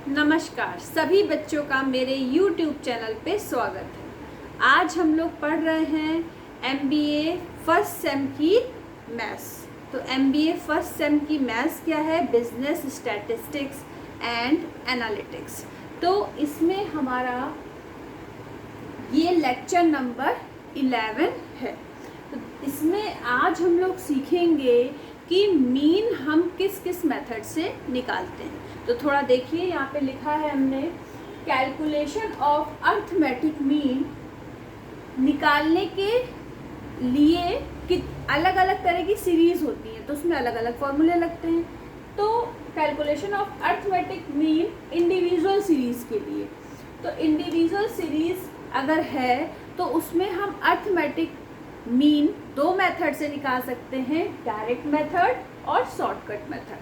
नमस्कार सभी बच्चों का मेरे YouTube चैनल पे स्वागत है। आज हम लोग पढ़ रहे हैं MBA फर्स्ट सेम की मैथ्स। तो MBA फर्स्ट सेम की मैथ्स क्या है? Business statistics and analytics. तो इसमें हमारा ये लेक्चर नंबर 11 है। तो इसमें आज हम लोग सीखेंगे कि मीन हम किस किस मेथड से निकालते हैं। तो थोड़ा देखिए, यहाँ पे लिखा है हमने कैलकुलेशन ऑफ अर्थमेटिक मीन निकालने के लिए कि अलग अलग तरह की सीरीज होती है, तो उसमें अलग अलग फॉर्मूले लगते हैं। तो calculation of arithmetic mean individual series के लिए, तो इंडिविजुअल सीरीज अगर है तो उसमें हम अर्थमेटिक मीन दो मेथड से निकाल सकते हैं, डायरेक्ट मेथड और शॉर्टकट मेथड।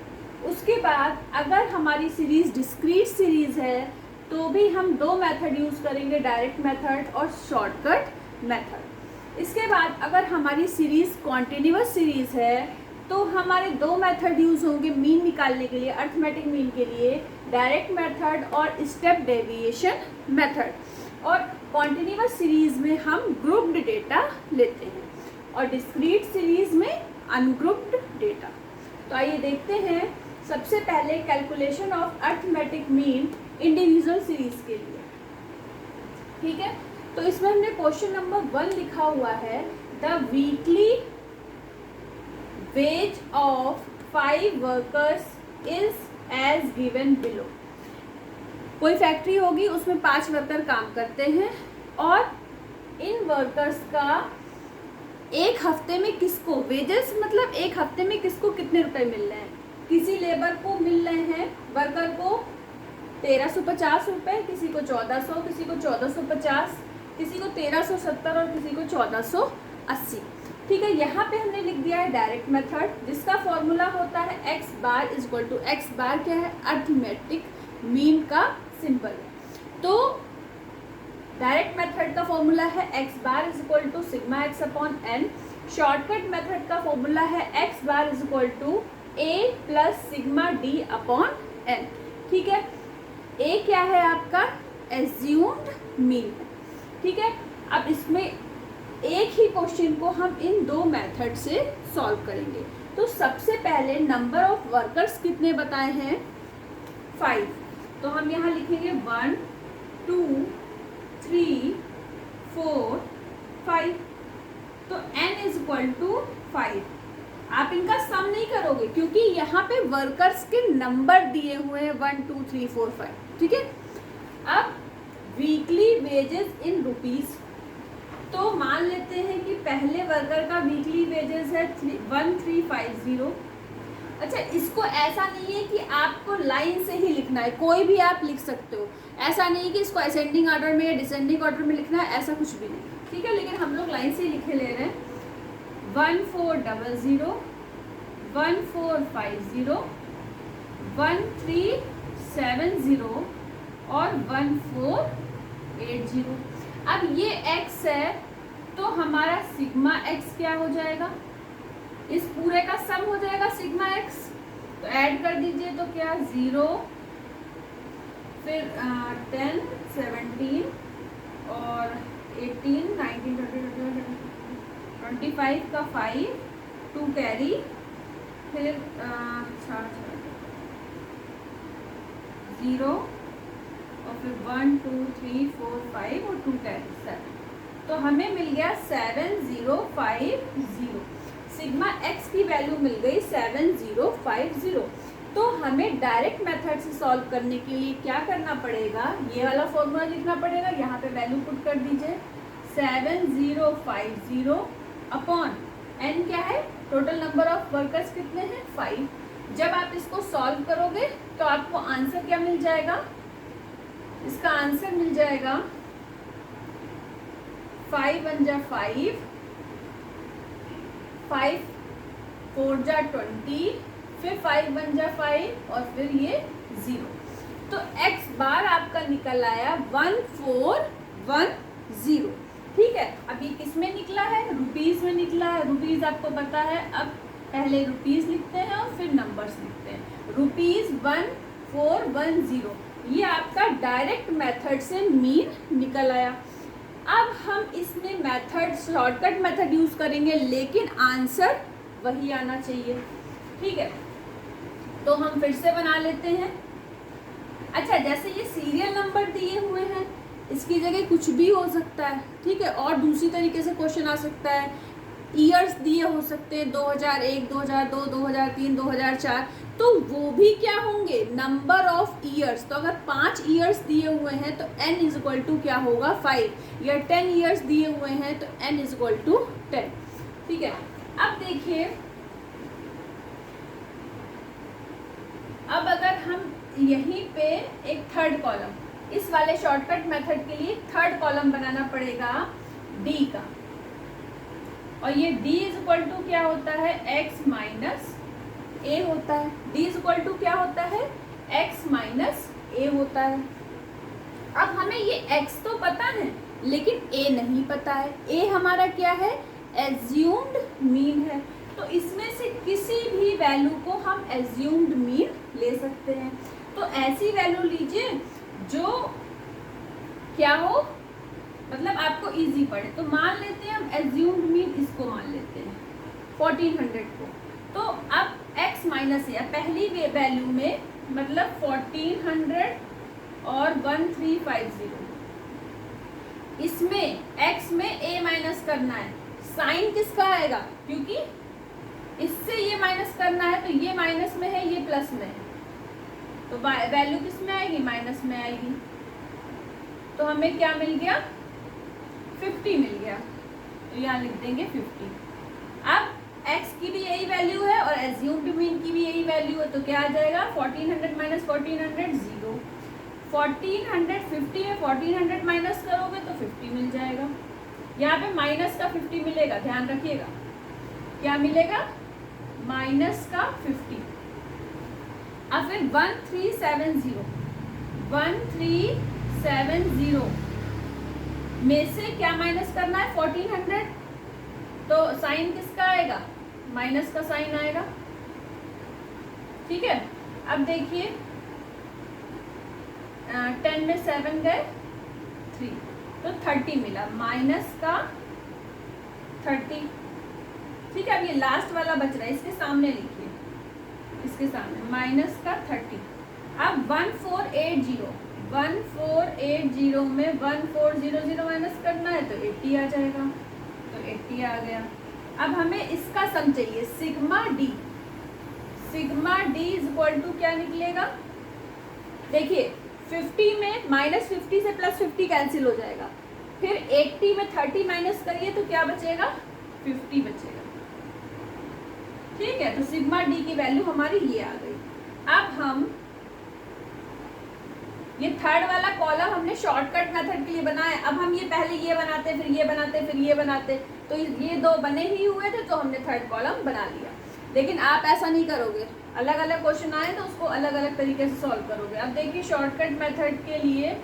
उसके बाद अगर हमारी सीरीज डिस्क्रीट सीरीज है तो भी हम दो मेथड यूज़ करेंगे, डायरेक्ट मेथड और शॉर्टकट मेथड। इसके बाद अगर हमारी सीरीज कॉन्टिन्यूअस सीरीज है तो हमारे दो मेथड यूज़ होंगे मीन निकालने के लिए, अर्थमेटिक मीन के लिए, डायरेक्ट मेथड और स्टेप डेविएशन मेथड। और कॉन्टिन्यूअस सीरीज में हम ग्रुप्ड डेटा लेते हैं और डिस्क्रीट सीरीज में अनग्रुप्ड डेटा। तो आइए देखते हैं सबसे पहले calculation of arithmetic mean individual series के लिए। ठीक है, तो इसमें हमने क्वेश्चन नंबर 1 लिखा हुआ है, the weekly wage of 5 workers is as given below. कोई फैक्ट्री होगी, उसमें 5 वर्कर काम करते हैं और इन वर्कर्स का एक हफ्ते में किसको, वेजेस मतलब एक हफ्ते में किसको कितने रुपए मिल रहे हैं। किसी लेबर को मिल रहे हैं, वर्कर को 1350 रुपये, किसी को 1400, किसी को 1450, किसी को 1370 और किसी को 1480। ठीक है, यहाँ पे हमने लिख दिया है डायरेक्ट मेथड, जिसका फॉर्मूला होता है x bar is equal to, x bar क्या है? अर्थमेटिक मीन का सिंबल है। तो डायरेक्ट मेथड का फॉर्मूला है x bar is equal to sigma x upon N. Shortcut method का फॉर्मूला है x bar is equal to A plus sigma D upon N. ठीक है, ए क्या है आपका? Assumed mean. ठीक है, अब इसमें एक ही क्वेश्चन को हम इन दो मेथड से सॉल्व करेंगे। तो सबसे पहले नंबर ऑफ वर्कर्स कितने बताए हैं? 5। तो हम यहाँ लिखेंगे 1 2 3 4 5। तो n इज इक्वल टू 5। आप इनका सम नहीं करोगे क्योंकि यहाँ पे वर्कर्स के नंबर दिए हुए हैं 1 2 3 4 5। ठीक है, अब वीकली वेजेस इन रुपीस, तो मान लेते हैं कि पहले वर्कर का वीकली वेजेस है 1350। अच्छा, इसको ऐसा नहीं है कि आपको लाइन से ही लिखना है, कोई भी आप लिख सकते हो। ऐसा नहीं है कि इसको असेंडिंग ऑर्डर में या डिसेंडिंग ऑर्डर में लिखना है, ऐसा कुछ भी नहीं। ठीक है, लेकिन हम लोग लाइन से ही लिखे ले रहे हैं। 1400, 1450, 1370 और 1480। अब ये x है तो हमारा सिग्मा x क्या हो जाएगा? इस पूरे का सम हो जाएगा सिग्मा x। तो ऐड कर दीजिए, तो क्या 0, फिर 10 17 और 18 19 25 का 5 2 कैरी, फिर 0 और फिर 1 2 3 4 5 और 2 कैरी 7। तो हमें मिल गया 7050। सिग्मा एक्स की वैल्यू मिल गई 7050। तो हमें डायरेक्ट मेथड से सॉल्व करने के लिए क्या करना पड़ेगा? ये वाला फॉर्मूला लिखना पड़ेगा, यहाँ पे वैल्यू पुट कर दीजिए। 7050 अपॉन एन क्या है? टोटल नंबर ऑफ वर्कर्स कितने हैं? 5। जब आप इसको सॉल्व करोगे तो आपको आंसर क्या मिल जाएगा? इसका आंसर मिल जाएगा 5 1 जा 5, 5 4 जा 20, फिर 5 1 जा 5 और फिर ये 0। तो x बार आपका निकल आया 1410। ठीक है, अब ये किस में निकला है? रुपीस में निकला है। रुपीस आपको पता है, अब पहले रुपीस लिखते हैं और फिर नंबर्स लिखते हैं। रुपीस 1410, ये आपका डायरेक्ट मेथड से मीन निकल आया। अब हम इसमें मेथड शॉर्टकट मेथड यूज करेंगे, लेकिन आंसर वही आना चाहिए। ठीक है, तो हम फिर से बना लेते हैं। अच्छा, जैसे ये सीरियल नंबर दिए हुए हैं, इसकी जगह कुछ भी हो सकता है। ठीक है, और दूसरी तरीके से क्वेश्चन आ सकता है, ईयर्स दिए हो सकते हैं 2001, 2002, 2003, 2004, तो वो भी क्या होंगे, नंबर ऑफ ईयर्स। तो अगर 5 ईयर्स दिए हुए हैं तो n इज इक्वल टू क्या होगा 5, या 10 ईयर्स दिए हुए हैं तो n इज इक्वल टू 10। ठीक है, अब देखिए, अब अगर हम यहीं पे एक थर्ड कॉलम, इस वाले शॉर्टकट मेथड के लिए थर्ड कॉलम बनाना पड़ेगा d का, और ये d इज इक्वल टू क्या होता है, x माइनस a होता है। d इज इक्वल टू क्या होता है, x माइनस a होता है। अब हमें ये x तो पता है, लेकिन a नहीं पता है। a हमारा क्या है, एज्यूम्ड मीन है। तो इसमें से किसी भी वैल्यू को हम एज्यूम्ड मीन ले सकते हैं। तो ऐसी वैल्यू लीजिए जो क्या हो, मतलब आपको इजी पड़े। तो मान लेते हैं हम एज्यूम्ड मीन, इसको मान लेते हैं 1400 को। तो अब x माइनस या पहली वैल्यू में मतलब 1400 और 1350, इसमें x में a माइनस करना है। साइन किसका आएगा, क्योंकि इससे ये माइनस करना है, तो ये माइनस में है, ये प्लस में है, तो वैल्यू किस में आएगी, माइनस में आएगी। तो हमें क्या मिल गया, 50 मिल गया। तो यहाँ लिख देंगे 50। अब x की भी यही वैल्यू है और एज्यूम्ड मीन की भी यही वैल्यू है, तो क्या आ जाएगा, 1400 माइनस 1400 0। 1400 50 में 1400 माइनस करोगे तो 50 मिल जाएगा। यहाँ पे माइनस का 50 मिलेगा, ध्यान रखिएगा, क्या मिलेगा, माइनस का 50। अब फिर 1370 में से क्या माइनस करना है, 1400, तो साइन किसका आएगा, माइनस का साइन आएगा। ठीक है, अब देखिए 10 में 7 गए 3, तो 30 मिला, माइनस का 30। ठीक है, अब ये लास्ट वाला बच रहा है, इसके सामने लिखिए, इसके सामने माइनस का 30। अब 1480 में 1400 माइनस करना है, तो 80 आ जाएगा, तो 80 आ गया। अब हमें इसका सम चाहिए, sigma D is equal to क्या निकलेगा, देखिए 50 में माइनस 50 से प्लस 50 कैंसिल हो जाएगा, फिर 80 में 30 माइनस करिए तो क्या बचेगा, 50 बचेगा। ठीक है, तो सिग्मा डी की वैल्यू हमारी ये आ गई। अब हम ये थर्ड वाला कॉलम हमने शॉर्टकट मेथड के लिए बनाया। अब हम ये पहले ये बनाते, फिर ये बनाते, फिर ये बनाते, तो ये दो बने ही हुए थे, तो हमने थर्ड कॉलम बना लिया। लेकिन आप ऐसा नहीं करोगे, अलग अलग क्वेश्चन आए तो उसको अलग अलग तरीके से सॉल्व करोगे। अब देखिए शॉर्टकट मेथड के लिए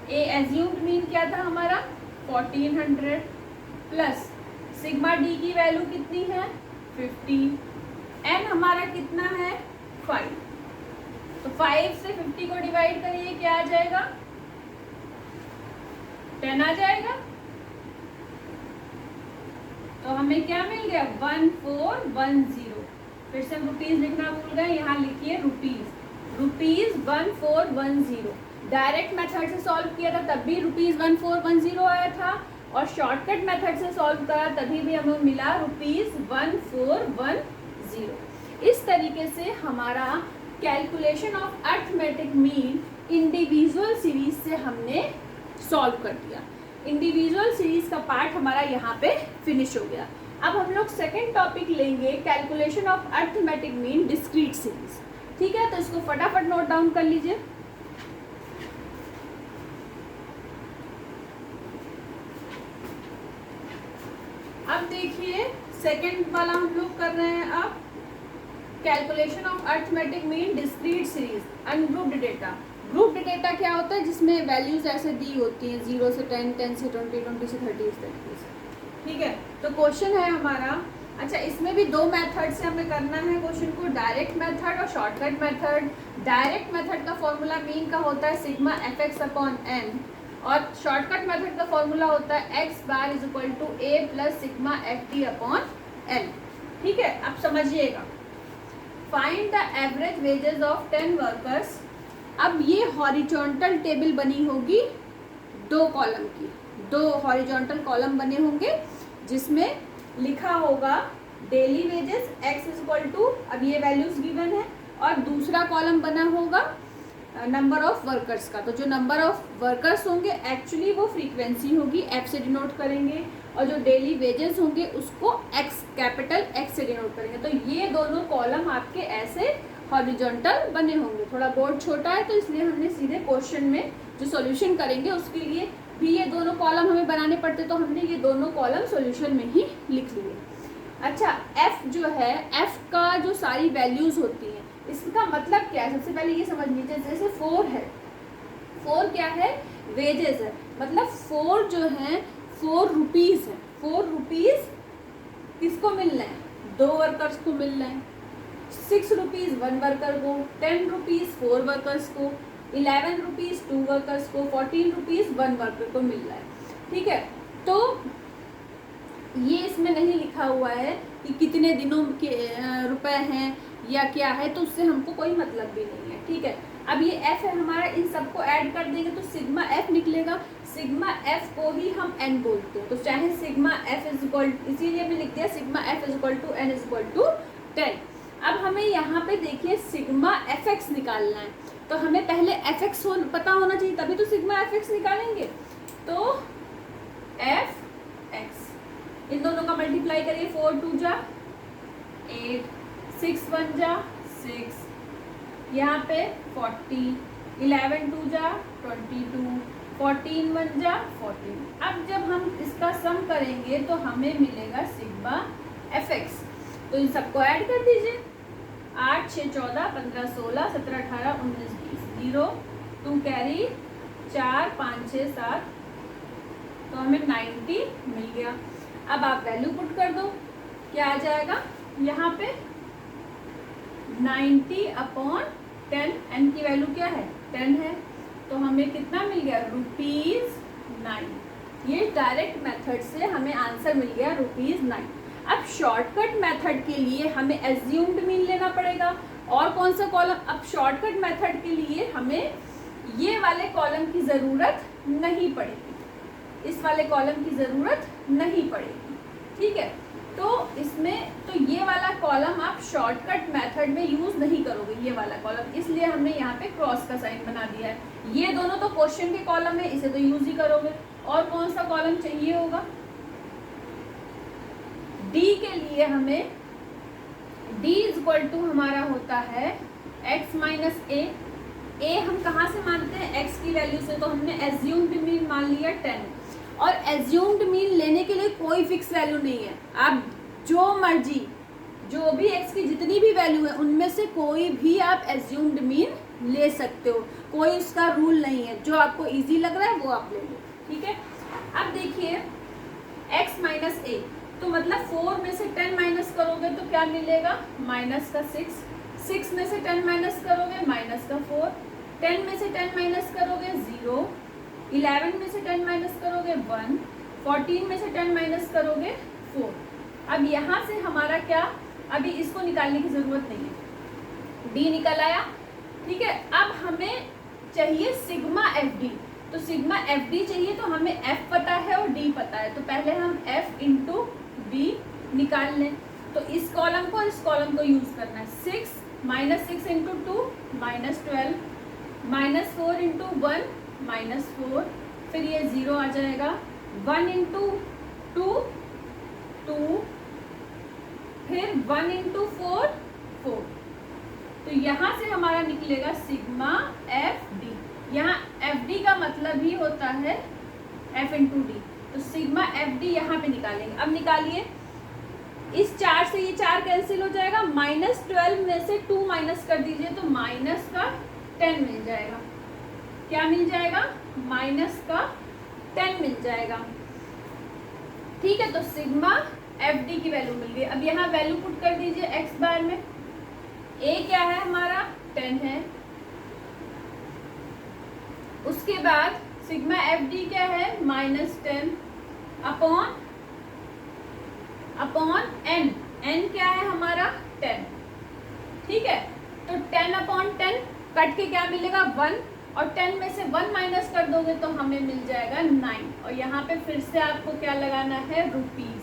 ए एज्यूम्ड मीन क्या था हमारा 1400 प्लस सिग्मा डी की वैल्यू कितनी है 50, एन हमारा कितना है 5, तो 5 से 50 को डिवाइड करिए, क्या आ जाएगा 10 आ जाएगा। तो हमें क्या मिल गया 1410। फिर से हम रुपीज लिखना भूल गए, यहाँ लिखिए रुपीज 1410। डायरेक्ट मेथड से सॉल्व किया था तब भी रुपीज 1410 आया था, और शॉर्टकट मेथड से सॉल्व करा तभी भी हमें मिला रुपीज 1410। इस तरीके से हमारा calculation of arithmetic mean individual series से हमने सॉल्व कर दिया। इंडिविजुअल सीरीज का पार्ट हमारा यहाँ पे फिनिश हो गया। अब हम लोग सेकेंड टॉपिक लेंगे calculation of arithmetic mean discrete series. ठीक है, तो इसको फटाफट नोट डाउन कर लीजिए। अब देखिए सेकेंड वाला हम लोग कर रहे हैं अब calculation of arithmetic mean discrete series ungrouped data. Grouped data क्या होता है, जिसमें वैल्यूज ऐसे दी होती हैं 0 से 10, 10 से 20, 20 से 30 इस तरीके से। ठीक है, तो क्वेश्चन है हमारा अच्छा, इसमें भी दो मेथड से हमें करना है क्वेश्चन को, डायरेक्ट मेथड और शॉर्टकट मेथड। डायरेक्ट मेथड का फॉर्मूला मीन का होता है sigma F X upon N, और शॉर्टकट मेथड का फॉर्मूला होता है x bar is equal to A plus sigma F T upon N. ठीक है, अब समझिएगा। Find the average wages of 10 workers. अब ये हॉरिजॉन्टल टेबल बनी होगी दो कॉलम की, दो हॉरिजॉन्टल कॉलम बने होंगे जिसमें लिखा होगा daily wages x is equal to, अब ये वैल्यूज गिवन है, और दूसरा कॉलम बना होगा नंबर ऑफ वर्कर्स का। तो जो नंबर ऑफ वर्कर्स होंगे एक्चुअली वो फ्रीक्वेंसी होगी, f से डिनोट करेंगे, और जो डेली वेजेस होंगे उसको x कैपिटल X से डिनोट करेंगे। तो ये दोनों कॉलम आपके ऐसे हॉरिजॉन्टल बने होंगे। थोड़ा बोर्ड छोटा है तो इसलिए हमने सीधे क्वेश्चन में जो सॉल्यूशन करेंगे उसके लिए भी ये दोनों कॉलम हमें बनाने पड़ते, तो हमने ये दोनों कॉलम सॉल्यूशन में ही लिख लिए। अच्छा, f जो है, f का जो सारी वैल्यूज होती हैं इसका मतलब क्या है, सबसे पहले ये समझ लीजिए। जैसे 4 है, 4 क्या है, वेजेस है, मतलब 4 जो है 4 रुपीज़ है। 4 रुपीज़ किसको मिल रहे हैं, 2 वर्कर्स को मिल रहे हैं। 6 रुपीज़ 1 वर्कर को, 10 रुपीज़ 4 वर्कर्स को, 11 रुपीज़ 2 वर्कर्स को, 14 रुपीज़ 1 वर्कर को मिल रहा है। ठीक है, तो ये इसमें नहीं लिखा हुआ है कि कितने दिनों के रुपए हैं या क्या है, तो उससे हमको कोई मतलब भी नहीं है। ठीक है, अब ये f है हमारा, इन सबको ऐड कर देंगे तो सिग्मा f निकलेगा। सिग्मा f को ही हम n बोलते हैं, तो चाहे सिग्मा f इज इक्वल, इसीलिए हमने लिख दिया sigma f is equal to n is equal to 10। अब हमें यहाँ पे देखिए सिग्मा fx निकालना है, तो हमें पहले fx पता होना चाहिए, तभी तो सिग्मा fx निकालेंगे। तो fx, इन दोनों का मल्टीप्लाई करिए, 4 2 जा 8, 6 1 जा 6, यहाँ पे 40, 11 2 जा 22, 14 1 जा 14। अब जब हम इसका सम करेंगे तो हमें मिलेगा सिग्मा fx, तो इन सबको ऐड कर दीजिए। 8 6 14 15 16 17 18 19 20, 0 2 कैरी, 4 5 6 7, तो हमें 90 मिल गया। अब आप वैल्यू पुट कर दो, क्या आ जाएगा यहाँ पे 90 अपॉन 10, n की वैल्यू क्या है 10 है, तो हमें कितना मिल गया ₹9। ये डायरेक्ट मेथड से हमें आंसर मिल गया ₹9। अब शॉर्टकट मेथड के लिए हमें एज्यूम्ड मीन लेना पड़ेगा। और कौन सा कॉलम, अब शॉर्टकट मेथड के लिए हमें ये वाले कॉलम की ज़रूरत नहीं पड़ेगी, इस वाले कॉलम की ज़रूरत नहीं पड़ेगी। ठीक है, तो इसमें तो ये वाला कॉलम आप शॉर्टकट मेथड में यूज़ नहीं करोगे, ये वाला कॉलम, इसलिए हमने यहाँ पे क्रॉस का साइन बना दिया है। ये दोनों तो क्वेश्चन के कॉलम है, इसे तो यूज़ ही करोगे। और कौन सा कॉलम चाहिए होगा, डी के लिए हमें d इज इक्वल टू हमारा होता है x माइनस ए हम कहाँ से मानते हैं, x की वैल्यू से, तो हमने एज्यूम्ड मीन मान लिया 10। और एज्यूम्ड मीन लेने के लिए कोई फिक्स वैल्यू नहीं है, आप जो मर्जी, जो भी x की जितनी भी वैल्यू है उनमें से कोई भी आप एज्यूम्ड मीन ले सकते हो, कोई उसका रूल नहीं है, जो आपको इजी लग रहा है वो आप ले लो। ठीक है, अब देखिए x माइनस ए, तो मतलब 4 में से 10 माइनस करोगे तो क्या मिलेगा माइनस का 6, 6 में से 10 माइनस करोगे माइनस का 4, 10 में से 10 माइनस करोगे 0, 11 में से 10 माइनस करोगे 1, 14 में से 10 माइनस करोगे 4। अब यहाँ से हमारा क्या, अभी इसको निकालने की ज़रूरत नहीं है, डी निकल आया। ठीक है, अब हमें चाहिए सिग्मा एफ डी, तो सिग्मा एफ डी चाहिए, तो हमें एफ पता है और डी पता है, तो पहले हम एफ इंटू डी निकाल लें। तो इस कॉलम को और इस कॉलम को यूज़ करना है। 6 minus 6 into 2 minus 12, minus 4 into 1 minus 4, फिर ये 0 आ जाएगा, 1 इंटू 2 2, फिर 1 इंटू 4 4, तो यहाँ से हमारा निकलेगा सिग्मा एफ डी। यहाँ एफ डी का मतलब ही होता है एफ इंटू डी, तो सिग्मा एफ डी यहाँ पे निकालेंगे। अब निकालिए, इस 4 से ये 4 कैंसिल हो जाएगा, माइनस 12 में से 2 माइनस कर दीजिए तो माइनस का 10 मिल जाएगा। क्या मिल जाएगा, माइनस का 10 मिल जाएगा। ठीक है, तो सिग्मा एफ डी की वैल्यू मिल गई। अब यहाँ वैल्यू पुट कर दीजिए एक्स बार में। ए क्या है हमारा 10 है, उसके बाद सिग्मा एफ डी क्या है -10 अपॉन एन। एन क्या है हमारा 10, ठीक है। तो 10/10 कट के क्या मिलेगा 1, और 10 में से 1 माइनस कर दोगे तो हमें मिल जाएगा 9, और यहाँ पे फिर से आपको क्या लगाना है रुपीज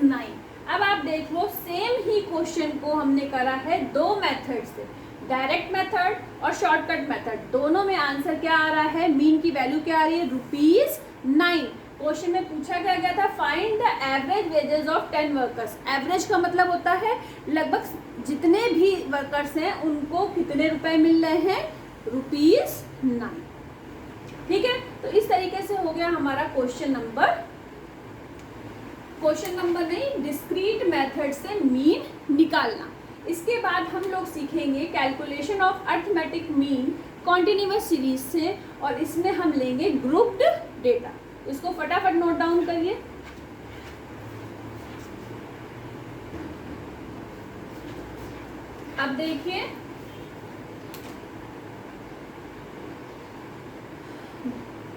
9। अब आप देख लो सेम ही क्वेश्चन को हमने करा है दो मेथड से, डायरेक्ट मेथड और शॉर्टकट मेथड। दोनों में आंसर क्या आ रहा है, मीन की वैल्यू क्या आ रही है ₹9। क्वेश्चन में पूछा गया था find the average wages of 10 workers. Average का मतलब होता है लगभग जितने भी वर्कर्स हैं उनको कितने रुपए मिल रहे हैं, ₹9। ठीक है, तो इस तरीके से हो गया हमारा क्वेश्चन नंबर नहीं, डिस्क्रीट मेथड से मीन निकालना। इसके बाद हम लोग सीखेंगे calculation of arithmetic mean continuous series से, और इसमें हम लेंगे ग्रुप्ड डेटा। इसको फटाफट नोट डाउन करिए। अब देखिए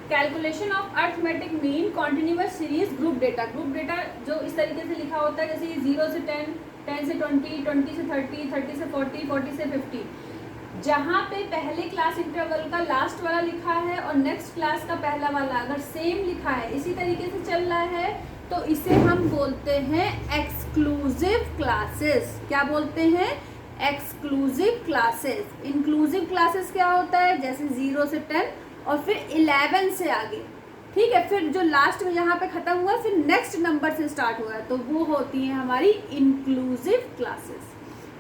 calculation of arithmetic mean continuous series group data. Group data जो इस तरीके से लिखा होता है, जैसे 0 से 10, 10 से 20, 20 से 30, 30 से 40, 40 से 50। जहाँ पे पहले क्लास इंटरवल का लास्ट वाला लिखा है और नेक्स्ट क्लास का पहला वाला अगर सेम लिखा है, इसी तरीके से चल रहा है, तो इसे हम बोलते हैं एक्सक्लूसिव क्लासेस। क्या बोलते हैं, एक्सक्लूसिव क्लासेस। इंक्लूसिव क्लासेस क्या होता है, जैसे 0 से 10 और फिर 11 से आगे, ठीक है, फिर जो लास्ट में यहाँ पे खत्म हुआ फिर नेक्स्ट नंबर से स्टार्ट हुआ है, तो वो होती है हमारी इंक्लूसिव क्लासेस।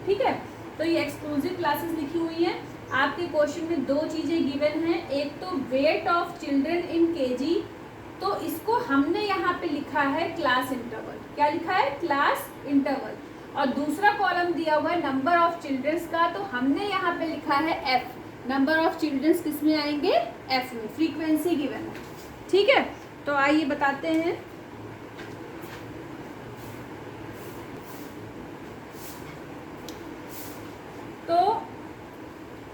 ठीक है, तो ये एक्सक्लूसिव क्लासेस लिखी हुई है। आपके क्वेश्चन में दो चीज़ें गिवन हैं, एक तो weight of children in KG, तो इसको हमने यहाँ पे लिखा है क्लास इंटरवल। क्या लिखा है, क्लास इंटरवल। और दूसरा कॉलम दिया हुआ है नंबर ऑफ चिल्ड्रंस का, तो हमने यहाँ पे लिखा है एफ। नंबर ऑफ चिल्ड्रंस किस में आएंगे, एफ में। फ्रीक्वेंसी गिवन है, ठीक है। तो आइए बताते हैं। तो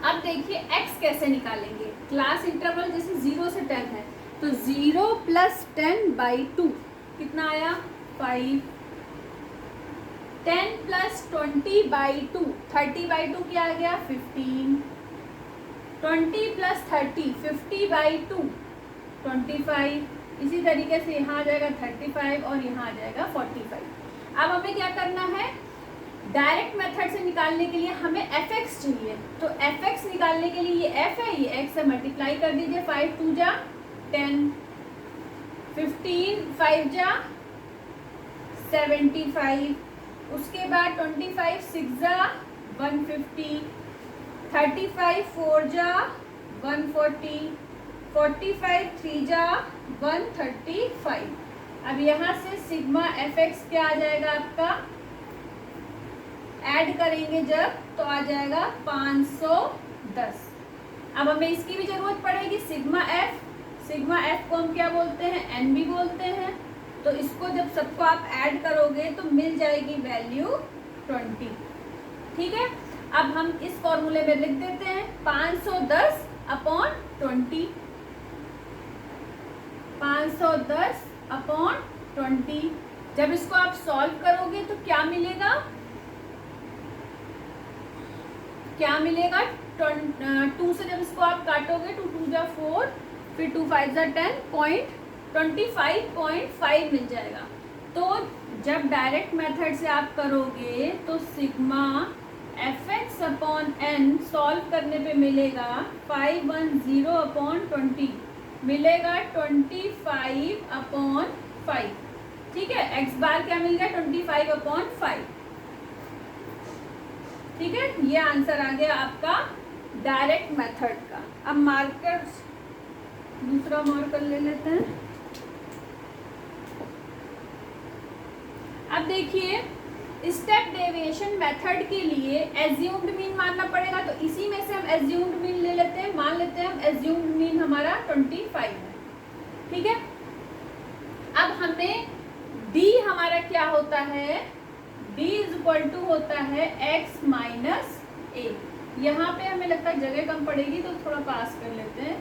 अब देखिए x कैसे निकालेंगे। क्लास इंटरवल जैसे 0 से 10 है, तो 0 + 10/2 कितना आया 5। 10 + 20/2 30/2 क्या आ गया 15। 20 + 30 50/2 25। इसी तरीके से यहाँ आ जाएगा 35 और यहाँ आ जाएगा 45। अब हमें क्या करना है, डायरेक्ट मेथड से निकालने के लिए हमें fx चाहिए। तो fx निकालने के लिए ये f है, ये x से मल्टीप्लाई कर दीजिए। 5 2 जा 10, 15 5 जा 75, उसके बाद 25 6 जा 150, 35 4 जा 140, 45 3 जा 135। अब यहाँ से सिग्मा fx क्या आ जाएगा आपका, ऐड करेंगे जब तो आ जाएगा 510। अब हमें इसकी भी जरूरत पड़ेगी सिग्मा एफ को हम क्या बोलते हैं, एन भी बोलते हैं। तो इसको जब सबको आप ऐड करोगे तो मिल जाएगी वैल्यू 20। ठीक है, अब हम इस फॉर्मूले में लिख देते हैं 510/20। 510/20। जब इसको आप सॉल्व करोगे तो क्या मिलेगा, 2 से जब इसको आप काटोगे 2 2 जा 4, फिर 2 5 जा 10, 25.5 मिल जाएगा। तो जब डायरेक्ट मेथड से आप करोगे तो सिग्मा fx/n सॉल्व करने पे मिलेगा 510/20 मिलेगा 25/5। ठीक है, x बार क्या मिल गया 25/5। ठीक है, ये आंसर आ गया आपका डायरेक्ट मेथड का। अब मार्कर दूसरा मार्कर ले लेते हैं। अब देखिए स्टेप डेविएशन मेथड के लिए एज्यूम्ड मीन मानना पड़ेगा, तो इसी में से हम एज्यूम्ड मीन ले लेते हैं। मान लेते हैं हम एज्यूम्ड मीन हमारा 25 है। ठीक है, अब हमें डी हमारा क्या होता है, डी इज इक्वल टू होता है x माइनस ए। यहाँ पे हमें लगता है जगह कम पड़ेगी तो थोड़ा पास कर लेते हैं,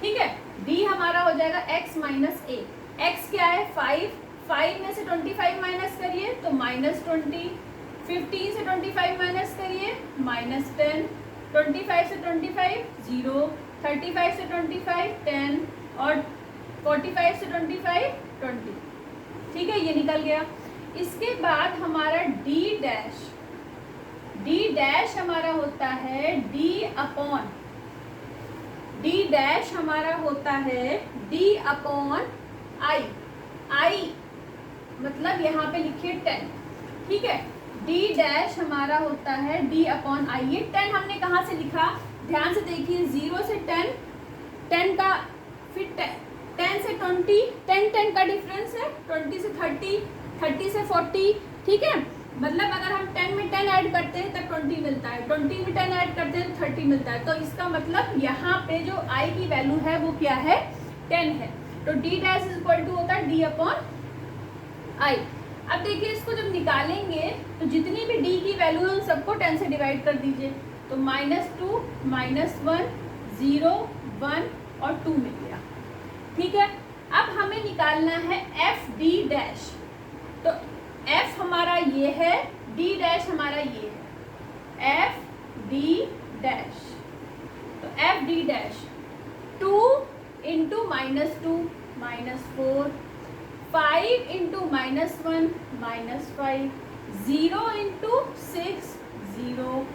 ठीक है। डी हमारा हो जाएगा x माइनस ए। x क्या है 5, 5 में से 25 माइनस करिए तो -20, 15 से 25 माइनस करिए -10, 25 से 25 0, 35 से 25 10 और 45 से 25 20, ठीक है, ये निकल गया। इसके बाद हमारा डी डैश हमारा होता है डी अपॉन, डी डैश हमारा होता है डी अपॉन आई, आई मतलब यहाँ पे लिखिए 10, ठीक है। डी डैश हमारा होता है डी अपॉन आई। ये 10 हमने कहाँ से लिखा, ध्यान से देखिए, 0 से 10, 10 का फिर 10 से 20, 10 का डिफरेंस है, 20 से 30, 30 से 40, ठीक है। मतलब अगर हम 10 में 10 ऐड करते हैं तब 20 मिलता है, 20 में 10 ऐड करते हैं तो 30 मिलता है। तो इसका मतलब यहाँ पे जो आई की वैल्यू है वो क्या है, 10 है। तो D dash is equal to होता है डी अपॉन आई। अब देखिए इसको जब निकालेंगे तो जितनी भी डी की वैल्यू है उन सबको 10 से डिवाइड कर दीजिए, तो -2, -1, 0, 1 और 2 मिल गया, ठीक है। अब हमें निकालना है एफ डी डैश, तो एफ हमारा ये है, डी डैश हमारा ये है, एफ डी डैश। तो F D dash 2 into -2 -4, 5 into -1 -5, 0 into 6 0,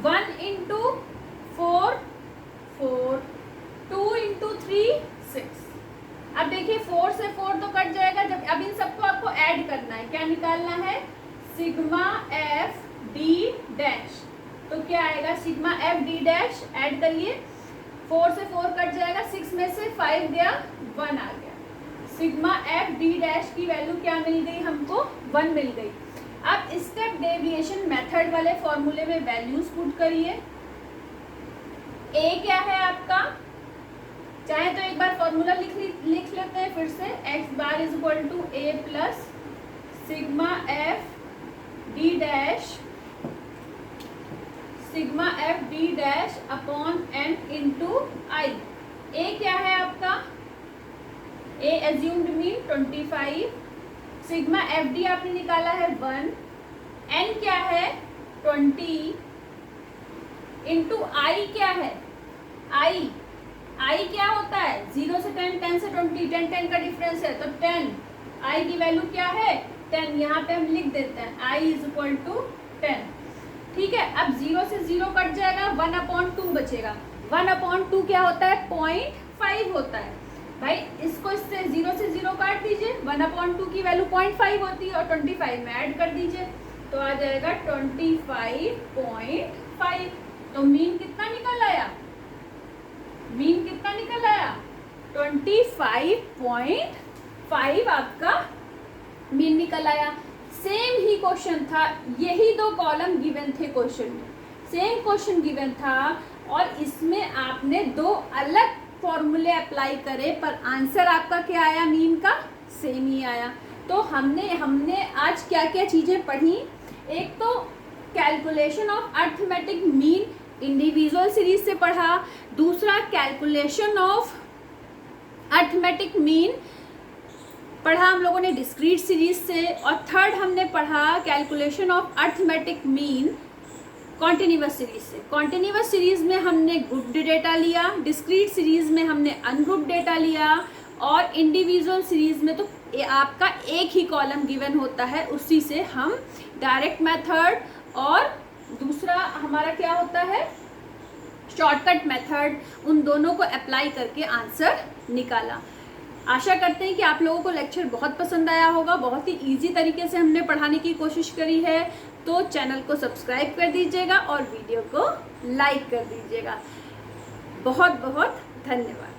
1 into 4 4, 2 into 3 6। अब देखिए 4 से 4 तो कट जाएगा, जब अब इन सबको आपको ऐड करना है, क्या निकालना है, सिग्मा एफ डी डैश। तो क्या आएगा, sigma F D dash, add करिए, 4 से 4 कट जाएगा, 6 में से 5 गया, 1 आ गया। सिग्मा एफ डी डैश की वैल्यू क्या मिल गई हमको, 1 मिल गई। अब स्टेप डेविएशन मेथड वाले फॉर्मूले में वैल्यूज पुट करिए। ए क्या है आपका, चाहे तो एक बार फॉर्मूला लिख लेते हैं फिर से, x bar is equal to A plus sigma F D dash, sigma F D dash upon N into I. A क्या है आपका, A assumed mean 25, sigma F D आपने निकाला है 1, एन क्या है 20 इंटू आई क्या है, आई क्या होता है 0 से 10, 10 से 20, 10 का डिफरेंस है, तो 10, आई की वैल्यू क्या है 10, यहाँ पे हम लिख देते हैं आई इज इक्वल टू 10, ठीक है। अब 0 से 0 कट जाएगा, 1/2 बचेगा, 1/2 क्या होता है 0.5 होता है। भाई इसको इससे 0 से 0 काट दीजिए, 1/2 की वैल्यू 0.5 होती है और 25 में ऐड कर दीजिए तो आ जाएगा 25.5। तो मीन कितना निकल आया, मीन कितना निकल आया 25.5 आपका मीन निकल आया। सेम ही क्वेश्चन था, यही 2 कॉलम गिवन थे क्वेश्चन में, सेम क्वेश्चन गिवन था और इसमें आपने 2 अलग फॉर्मूले अप्लाई करे पर आंसर आपका क्या आया, मीन का सेम ही आया। तो हमने आज क्या क्या चीज़ें पढ़ी, एक तो calculation of arithmetic mean individual series से पढ़ा, दूसरा कैलकुलेशन ऑफ अर्थमेटिक मीन पढ़ा हम लोगों ने डिस्क्रीट सीरीज से, और थर्ड हमने पढ़ा calculation of arithmetic mean continuous series से। कॉन्टिन्यूअस सीरीज में हमने ग्रुप्ड डेटा लिया, डिस्क्रीट सीरीज में हमने अनग्रुप्ड डेटा लिया, और इंडिविजुअल सीरीज में तो आपका एक ही कॉलम गिवन होता है, उसी से हम डायरेक्ट मेथड और दूसरा हमारा क्या होता है शॉर्टकट मेथड, उन दोनों को अप्लाई करके आंसर निकाला। आशा करते हैं कि आप लोगों को लेक्चर बहुत पसंद आया होगा, बहुत ही इजी तरीके से हमने पढ़ाने की कोशिश करी है। तो चैनल को सब्सक्राइब कर दीजिएगा और वीडियो को लाइक कर दीजिएगा। बहुत बहुत धन्यवाद।